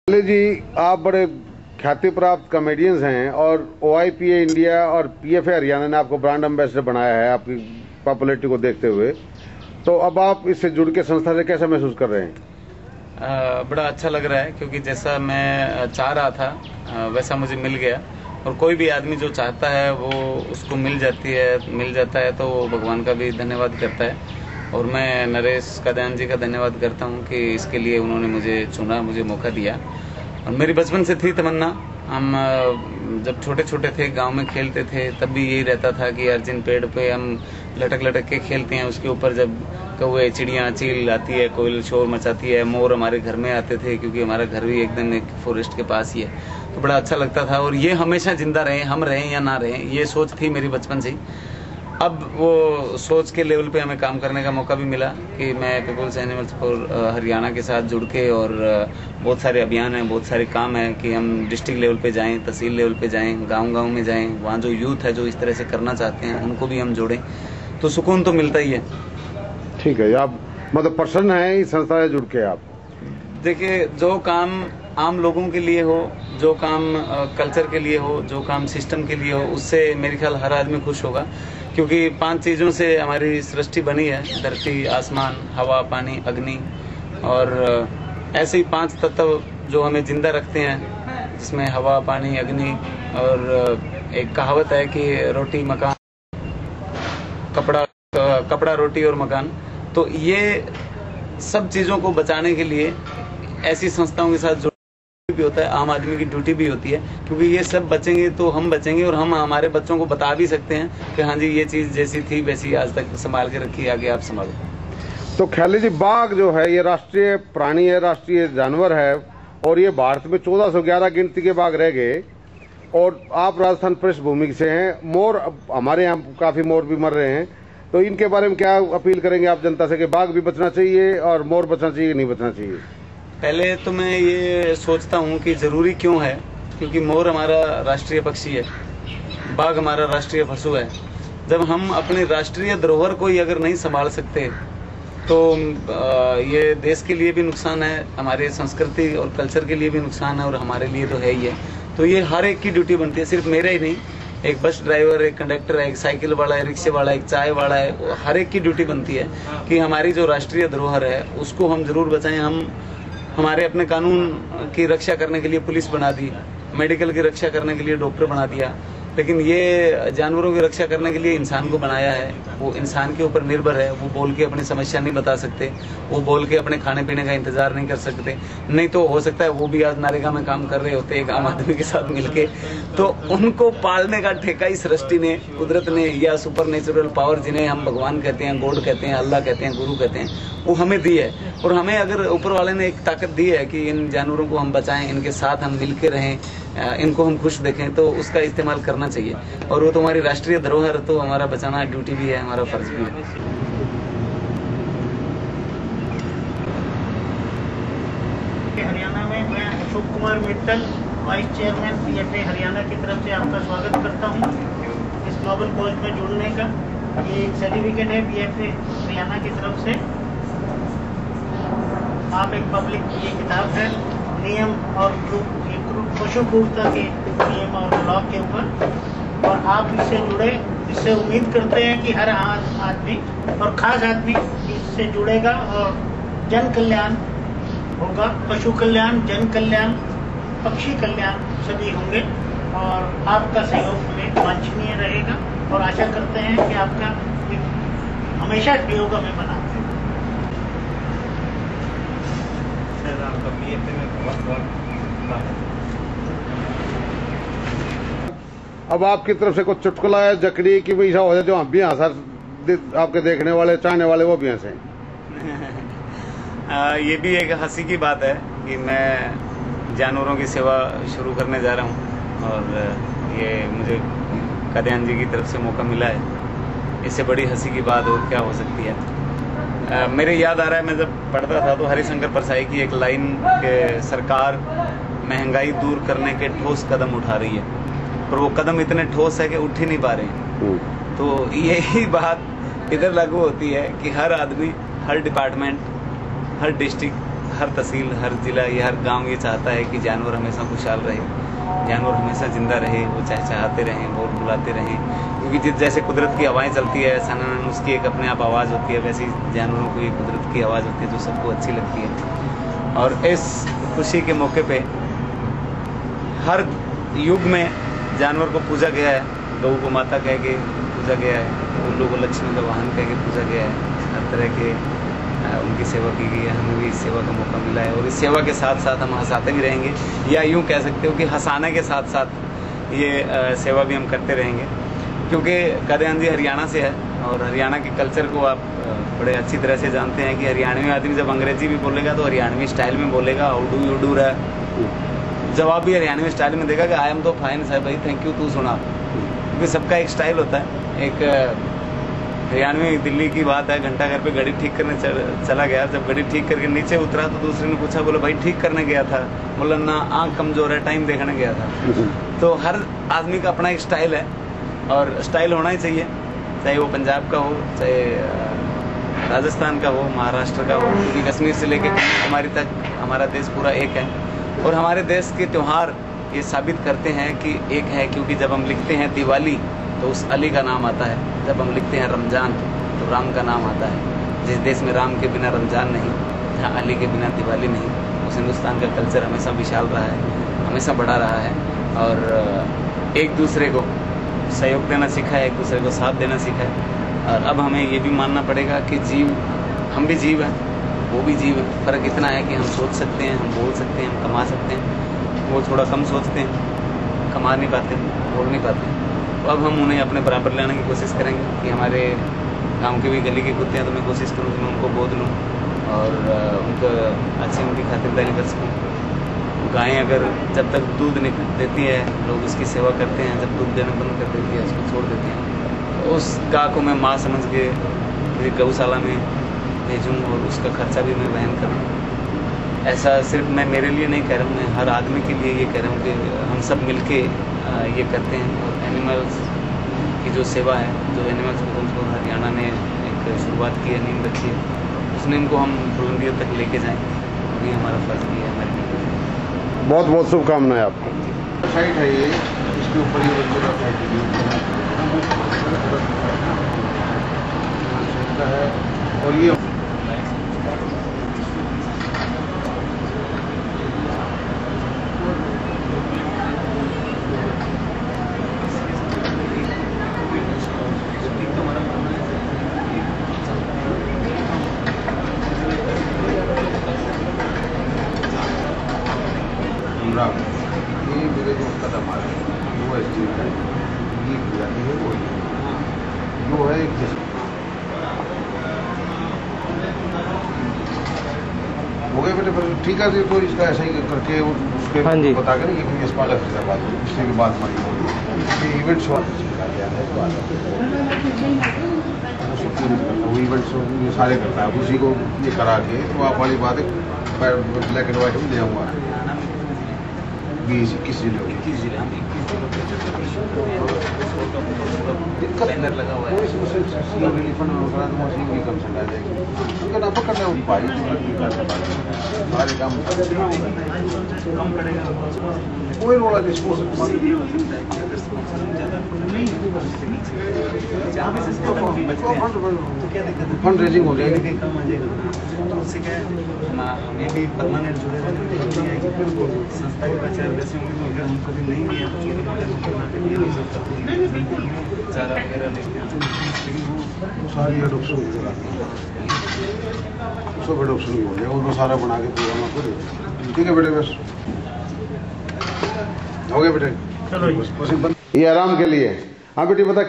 जी, आप बड़े ख्याति प्राप्त कॉमेडियंस हैं और OIPA इंडिया और PFA हरियाणा ने आपको ब्रांड एम्बेसडर बनाया है आपकी पॉपुलैरिटी को देखते हुए। तो अब आप इससे जुड़ के संस्था से कैसा महसूस कर रहे हैं? बड़ा अच्छा लग रहा है क्योंकि जैसा मैं चाह रहा था वैसा मुझे मिल गया। और कोई भी आदमी जो चाहता है वो उसको मिल जाता है तो भगवान का भी धन्यवाद करता है। और मैं नरेश कादयान जी का धन्यवाद करता हूँ कि इसके लिए उन्होंने मुझे चुना, मुझे मौका दिया। और मेरी बचपन से थी तमन्ना। हम जब छोटे छोटे थे गांव में खेलते थे तब भी यही रहता था कि यार जिन पेड़ पे हम लटक लटक के खेलते हैं उसके ऊपर जब कौवे चिड़िया चील आती है, कोयल शोर मचाती है, मोर हमारे घर में आते थे क्योंकि हमारा घर भी एकदम एक फॉरेस्ट के पास ही है। तो बड़ा अच्छा लगता था और ये हमेशा जिंदा रहे, हम रहें या ना रहें, ये सोच थी मेरी बचपन से ही। अब वो सोच के लेवल पे हमें काम करने का मौका भी मिला कि मैं पीपल्स एनिमल्स फॉर हरियाणा के साथ जुड़ के और बहुत सारे अभियान हैं, बहुत सारे काम हैं कि हम डिस्ट्रिक्ट लेवल पे जाएं, तहसील लेवल पे जाएं, गांव-गांव में जाएं, वहाँ जो यूथ है जो इस तरह से करना चाहते हैं उनको भी हम जोड़ें, तो सुकून तो मिलता ही है। ठीक है, आप मतलब प्रसन्न हैं इस संस्था से जुड़ के? आप देखिए, जो काम आम लोगों के लिए हो, जो काम कल्चर के लिए हो, जो काम सिस्टम के लिए हो, उससे मेरे ख्याल हर आदमी खुश होगा क्योंकि 5 चीज़ों से हमारी सृष्टि बनी है, धरती, आसमान, हवा, पानी, अग्नि। और ऐसे ही 5 तत्व जो हमें जिंदा रखते हैं, जिसमें हवा, पानी, अग्नि और एक कहावत है कि रोटी मकान, कपड़ा रोटी और मकान। तो ये सब चीज़ों को बचाने के लिए ऐसी संस्थाओं के साथ भी होता है, आम आदमी की ड्यूटी भी होती है क्योंकि ये सब बचेंगे तो हम बचेंगे और हम हमारे बच्चों को बता भी सकते हैं कि हाँ जी ये चीज जैसी थी वैसी आज तक संभाल के रखी, आगे आप संभालो। तो ख्याली जी, बाघ जो है ये राष्ट्रीय प्राणी है, राष्ट्रीय जानवर है और ये भारत में 1411 गिनती के बाघ रह गए और आप राजस्थान पृष्ठभूमि से हैं। मोर, हमारे यहाँ काफी मोर भी मर रहे हैं, तो इनके बारे में क्या अपील करेंगे आप जनता से कि बाघ भी बचना चाहिए और मोर बचना चाहिए नहीं बचना चाहिए? पहले तो मैं ये सोचता हूँ कि जरूरी क्यों है, क्योंकि मोर हमारा राष्ट्रीय पक्षी है, बाघ हमारा राष्ट्रीय पशु है। जब हम अपने राष्ट्रीय धरोहर को ही अगर नहीं संभाल सकते तो ये देश के लिए भी नुकसान है, हमारे संस्कृति और कल्चर के लिए भी नुकसान है और हमारे लिए तो है ही है। तो ये हर एक की ड्यूटी बनती है, सिर्फ मेरा ही नहीं, एक बस ड्राइवर, एक कंडक्टर है, एक साइकिल वाला है, रिक्शे वाला है, एक चाय वाला है, हर एक की ड्यूटी बनती है कि हमारी जो राष्ट्रीय धरोहर है उसको हम जरूर बचाएं। हम हमारे अपने कानून की रक्षा करने के लिए पुलिस बना दी, मेडिकल की रक्षा करने के लिए डॉक्टर बना दिया, लेकिन ये जानवरों की रक्षा करने के लिए इंसान को बनाया है। वो इंसान के ऊपर निर्भर है, वो बोल के अपनी समस्या नहीं बता सकते, वो बोल के अपने खाने पीने का इंतजार नहीं कर सकते। नहीं तो हो सकता है वो भी आज नरेगा में काम कर रहे होते एक आम आदमी के साथ मिलके। तो उनको पालने का ठेका इस सृष्टि ने, कुदरत ने, या सुपर नेचुरल पावर जिन्हें हम भगवान कहते हैं, गॉड कहते हैं, अल्लाह कहते हैं, गुरु कहते हैं, वो हमें दी है। और हमें अगर ऊपर वाले ने एक ताकत दी है कि इन जानवरों को हम बचाएं, इनके साथ हम मिल के रहें, इनको हम खुश देखें, तो उसका इस्तेमाल करना चाहिए। और वो तो हमारी राष्ट्रीय धरोहर, तो हमारा बचाना ड्यूटी भी है, हमारा फर्ज भी है। हरियाणा में मैं Ashok Kumar Mittal, vice chairman PFA Haryana की तरफ से आपका स्वागत करता हूं इस नोबल कॉज में जुड़ने का। ये एक सर्टिफिकेट है PFA हरियाणा की तरफ से। आप एक पब्लिक, ये किताब है नियम और पशु क्रूरता के नियम और लॉ के ऊपर, और आप इससे जुड़े। इससे उम्मीद करते हैं कि हर आदमी और खास आदमी इससे जुड़ेगा और जन कल्याण होगा, पशु कल्याण, जन कल्याण, पक्षी कल्याण सभी होंगे और आपका सहयोग हमें वांछनीय रहेगा। और आशा करते हैं कि आपका हमेशा सहयोग हमें बनाते हैं। अब आपकी तरफ से कुछ चुटकुला है जकड़ी की वैसा हो जाए जो हम भी हंसा, आपके देखने वाले, चाहने वाले वो भी हंसे? ये भी एक हंसी की बात है कि मैं जानवरों की सेवा शुरू करने जा रहा हूँ और ये मुझे कादयान जी की तरफ से मौका मिला है। इससे बड़ी हंसी की बात और क्या हो सकती है। मेरे याद आ रहा है, मैं जब पढ़ता था तो हरिशंकर परसाई की एक लाइन के सरकार महंगाई दूर करने के ठोस कदम उठा रही है, पर वो कदम इतने ठोस है कि उठ ही नहीं पा रहे। तो यही बात इधर लागू होती है कि हर आदमी, हर डिपार्टमेंट, हर डिस्ट्रिक्ट, हर तहसील, हर जिला, ये हर गांव ये चाहता है कि जानवर हमेशा खुशहाल रहे, जानवर हमेशा जिंदा रहे, वो चहचहाते रहें, बोल बुलाते रहें, क्योंकि जैसे कुदरत की हवाएं चलती है सनन, उसकी एक अपने आप आवाज़ होती है, वैसे ही जानवरों को ये कुदरत की आवाज़ होती है जो सबको अच्छी लगती है। और इस खुशी के मौके पे हर युग में जानवर को पूजा गया है, गौ को माता कह के पूजा गया है, उल्लू को लक्ष्मी का वाहन कह के पूजा गया है, हर तरह के उनकी सेवा की गई है। हमें भी इस सेवा का मौका मिला है और इस सेवा के साथ साथ हम हंसाते भी रहेंगे, या यूँ कह सकते हो कि हंसाने के साथ साथ ये सेवा भी हम करते रहेंगे, क्योंकि कादियान जी हरियाणा से है और हरियाणा के कल्चर को आप बड़े अच्छी तरह से जानते हैं कि हरियाणवी आदमी जब अंग्रेजी भी बोलेगा तो हरियाणवी स्टाइल में बोलेगा, हाउ डू यू डू रहा, जवाब भी हरियाणवी स्टाइल में देगा कि आई एम तो फाइन साहब भाई, थैंक यू, तू सुना। क्योंकि सबका एक स्टाइल होता है। एक हरियाणवी दिल्ली की बात है, घंटा घर पे गाड़ी ठीक करने चला गया, जब गाड़ी ठीक करके नीचे उतरा तो दूसरे ने पूछा, बोला भाई ठीक करने गया था, बोला ना आँख कमजोर है, टाइम देखने गया था। तो हर आदमी का अपना एक स्टाइल है और स्टाइल होना ही चाहिए, चाहे वो पंजाब का हो, चाहे राजस्थान का हो, महाराष्ट्र का हो, क्योंकि कश्मीर से लेके कन्याकुमारी तक हमारा देश पूरा एक है। और हमारे देश के त्यौहार ये साबित करते हैं कि एक है, क्योंकि जब हम लिखते हैं दिवाली तो उस अली का नाम आता है, जब हम लिखते हैं रमजान तो राम का नाम आता है। जिस देश में राम के बिना रमजान नहीं, जहाँ अली के बिना दिवाली नहीं, उस हिंदुस्तान का कल्चर हमेशा विशाल रहा है, हमेशा बढ़ा रहा है और एक दूसरे को सहयोग देना सीखा है, एक दूसरे को साथ देना सीखा है। और अब हमें ये भी मानना पड़ेगा कि जीव, हम भी जीव हैं, वो भी जीव है। फ़र्क इतना है कि हम सोच सकते हैं, हम बोल सकते हैं, हम कमा सकते हैं, वो थोड़ा कम सोचते हैं, कमा नहीं पाते, बोल नहीं पाते। तो अब हम उन्हें अपने बराबर लाने की कोशिश करेंगे कि हमारे गांव के भी गली के कुत्ते हैं तो मैं कोशिश करूँ कि मैं उनको गोद लूँ और उनको अच्छी उनकी खातिरदारी कर सकूँ। गायें अगर जब तक दूध देती है लोग उसकी सेवा करते हैं, जब दूध देना बंद कर देती है, उसको छोड़ देते हैं, तो उस गाय को मैं माँ समझ के मेरी गौशाला में भेजूँ और उसका खर्चा भी मैं वहन करूँ। ऐसा सिर्फ मैं मेरे लिए नहीं कह रहा हूँ, मैं हर आदमी के लिए ये कह रहा हूँ कि हम सब मिलके ये करते हैं। और एनिमल्स की जो सेवा है, जो एनिमल्स को हरियाणा ने एक शुरुआत की है, नींव रखी है, उस नींव को हम बुलंदियों तक लेके जाएँ, ये हमारा फर्ज भी है हमारे लिए। बहुत बहुत शुभकामनाएं आपको। साइट है ये, इसके ऊपर ये है और ये ये मेरे जो कदम आ रहे हैं वो स्टील है, ये जाती है वो है एक हो गए बेटे, फिर ठीक है। तो इसका ऐसा ही करके उसके बता कर ये इस बात इससे भी बात हमारी होगी। इवेंट्स वो इवेंट्स ये सारे करता है, उसी को ये करा के तो आप वाली बात है ब्लैक एंड व्हाइट में ले आऊँगा। 20-21 जिले बैनर लगा हुआ है, सारे काम कम पड़ेगा, कोई रोड़ा फंड रेजिंग हो जाएगी, कम आ जाएगा। तो उससे क्या है, हमें भी परमानेंट जुड़े रहने की संस्था के प्रचार जैसे होंगे, तो अगर हम कभी नहीं दिया तो चारा वगैरह लेते हैं, लेकिन सारी एडोप्शन सब एडोप्शन हो जाएगा, वो सारा बना के पूरा पूरे। ठीक है बेटे, बस हो गया बेटे, ये आराम के लिए। हाँ बेटी बता।